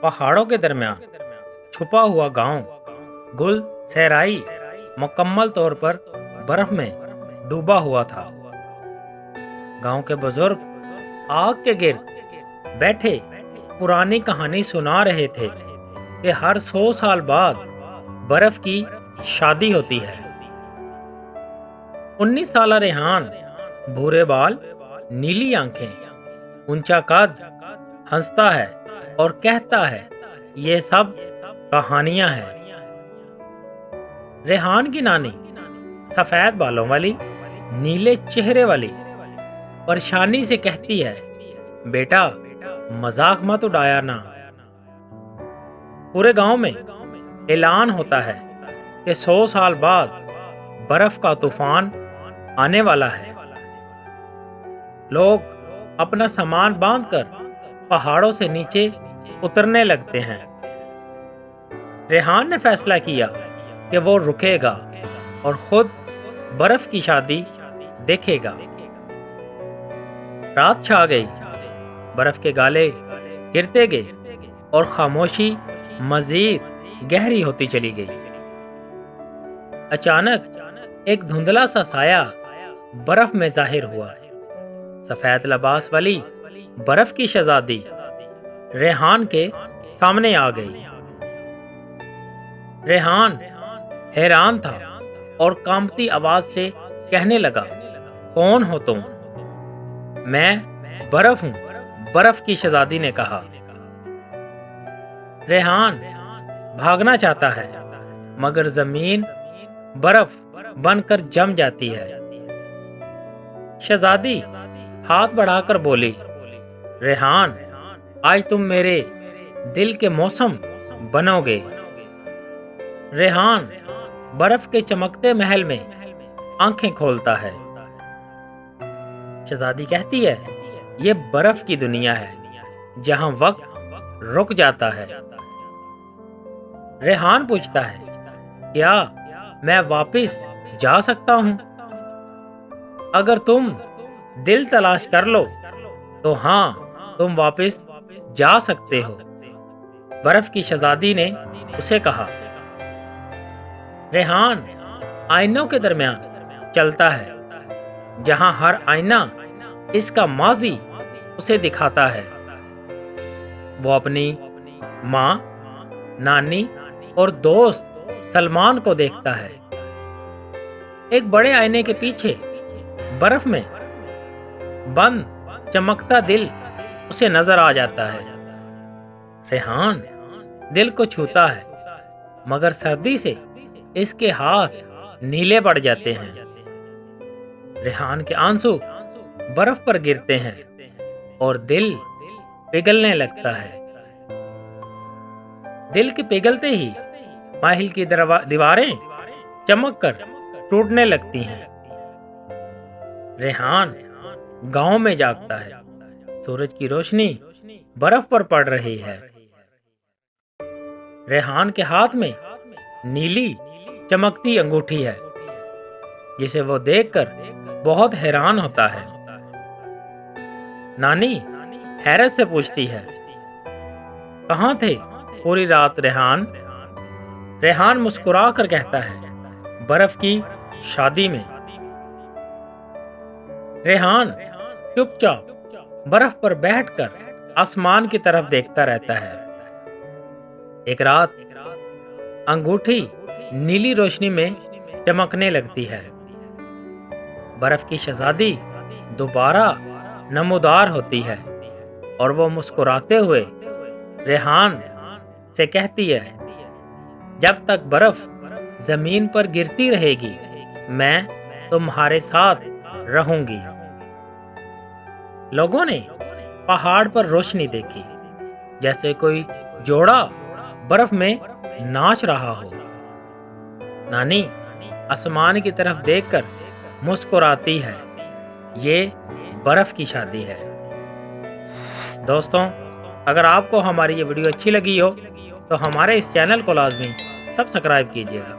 पहाड़ों के दरमियान छुपा हुआ गांव गुल सहराई मुकम्मल तौर पर बर्फ में डूबा हुआ था। गांव के बुजुर्ग आग के गिर्द बैठे पुरानी कहानी सुना रहे थे कि हर 100 साल बाद बर्फ की शादी होती है। 19 साला रेहान, भूरे बाल, नीली आंखें, ऊंचा कद, हंसता है और कहता है ये सब कहानियां हैं। रेहान की नानी सफेद बालों वाली, नीले चेहरे वाली परेशानी से कहती है, बेटा मजाक मत उड़ाया ना। पूरे गांव में ऐलान होता है कि 100 साल बाद बर्फ का तूफान आने वाला है। लोग अपना सामान बांधकर पहाड़ों से नीचे उतरने लगते हैं। रेहान ने फैसला किया कि वो रुकेगा और खुद बर्फ की शादी देखेगा। रात छा गई, बर्फ के गाले गिरते गए और खामोशी मजीद गहरी होती चली गई। अचानक एक धुंधला सा साया बर्फ में जाहिर हुआ। सफेद लिबास वाली बर्फ की शहजादी रेहान के सामने आ गई। रेहान हैरान था और कांपती आवाज से कहने लगा, कौन हो तुम? मैं बर्फ हूं, बर्फ की शहजादी ने कहा। रेहान भागना चाहता है मगर जमीन बर्फ बनकर जम जाती है। शहजादी हाथ बढ़ाकर बोली, रेहान आज तुम मेरे दिल के मौसम बनोगे। रेहान बर्फ के चमकते महल में आंखें खोलता है। शहजादी कहती है, ये बर्फ की दुनिया है जहां वक्त रुक जाता है। रेहान पूछता है, क्या मैं वापस जा सकता हूं? अगर तुम दिल तलाश कर लो तो हाँ, तुम वापस जा सकते हो, बर्फ की शहजादी ने उसे कहा। रेहान आईनों के दरमियान चलता है जहां हर आईना इसका माजी उसे दिखाता है। वो अपनी माँ, नानी और दोस्त सलमान को देखता है। एक बड़े आईने के पीछे बर्फ में बंद चमकता दिल उसे नजर आ जाता है। रेहान दिल को छूता है मगर सर्दी से इसके हाथ नीले पड़ जाते हैं। रेहान के आंसू बर्फ पर गिरते हैं और दिल पिघलने लगता है। दिल के पिघलते ही महल की दीवारें चमककर टूटने लगती हैं। रेहान गांव में जागता है। सूरज की रोशनी बर्फ पर पड़ रही है। रेहान के हाथ में नीली चमकती अंगूठी है जिसे वो देखकर बहुत हैरान होता है। नानी हैरत से पूछती है, कहां थे पूरी रात रेहान? रेहान मुस्कुरा कर कहता है, बर्फ की शादी में। रेहान चुपचाप बर्फ पर बैठकर आसमान की तरफ देखता रहता है। एक रात अंगूठी नीली रोशनी में चमकने लगती है। बर्फ की शहजादी दोबारा नमूदार होती है और वो मुस्कुराते हुए रेहान से कहती है, जब तक बर्फ जमीन पर गिरती रहेगी मैं तुम्हारे साथ रहूंगी। लोगों ने पहाड़ पर रोशनी देखी, जैसे कोई जोड़ा बर्फ में नाच रहा हो। नानी आसमान की तरफ देखकर मुस्कुराती है, ये बर्फ की शादी है। दोस्तों, अगर आपको हमारी ये वीडियो अच्छी लगी हो तो हमारे इस चैनल को लाजमी सब्सक्राइब कीजिएगा।